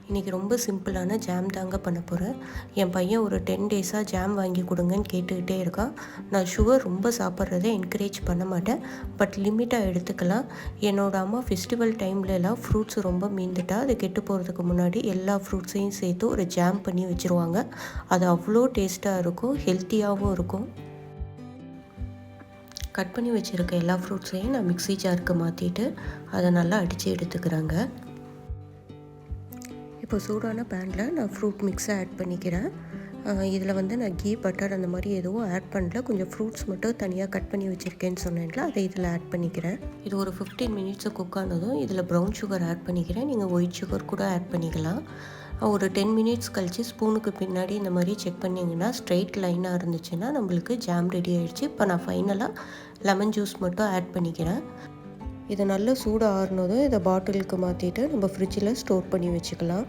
இன்றைக்கி ரொம்ப சிம்பிளான ஜாம் தாங்க பண்ண போகிறேன். என் பையன் ஒரு 10 டேஸாக ஜாம் வாங்கி கொடுங்கன்னு கேட்டுக்கிட்டே இருக்கான். நான் சுகர் ரொம்ப சாப்பிட்றத என்கரேஜ் பண்ண மாட்டேன், பட் லிமிட்டாக எடுத்துக்கலாம். என்னோடய அம்மா ஃபெஸ்டிவல் டைம்லலாம் ஃப்ரூட்ஸ் ரொம்ப மீந்துட்டா அது கெட்டு போகிறதுக்கு முன்னாடி எல்லா ஃப்ரூட்ஸையும் சேர்த்து ஒரு ஜாம் பண்ணி வச்சுருவாங்க. அது அவ்வளோ டேஸ்ட்டாக இருக்கும், ஹெல்த்தியாகவும் இருக்கும். கட் பண்ணி வச்சுருக்க எல்லா ஃப்ரூட்ஸையும் நான் மிக்ஸி ஜாருக்கு மாற்றிட்டு அதை நல்லா அடித்து எடுத்துக்கிறேங்க. இப்போ சூடான பேனில் நான் ஃப்ரூட் மிக்ஸை ஆட் பண்ணிக்கிறேன். இதில் வந்து நான் கீ பட்டர் அந்த மாதிரி எதுவும் ஆட் பண்ணல. கொஞ்சம் ஃப்ரூட்ஸ் மட்டும் தனியாக கட் பண்ணி வச்சுருக்கேன்னு சொன்னேன்ல, அதை இதில் ஆட் பண்ணிக்கிறேன். இது ஒரு 15 மினிட்ஸு குக் ஆனதும் இதில் ப்ரௌன் சுகர் ஆட் பண்ணிக்கிறேன். நீங்கள் ஒயிட் சுகர் கூட ஆட் பண்ணிக்கலாம். ஒரு 10 மினிட்ஸ் கழித்து ஸ்பூனுக்கு பின்னாடி இந்த மாதிரி செக் பண்ணிங்கன்னா ஸ்ட்ரெயிட் லைனாக இருந்துச்சுன்னா நம்மளுக்கு ஜாம் ரெடி ஆகிடுச்சு. இப்போ நான் ஃபைனலாக லெமன் ஜூஸ் மட்டும் ஆட் பண்ணிக்கிறேன். இதை நல்லா சூடு ஆறுனதும் இதை பாட்டிலுக்கு மாற்றிட்டு நம்ம ஃப்ரிட்ஜில் ஸ்டோர் பண்ணி வச்சுக்கலாம்.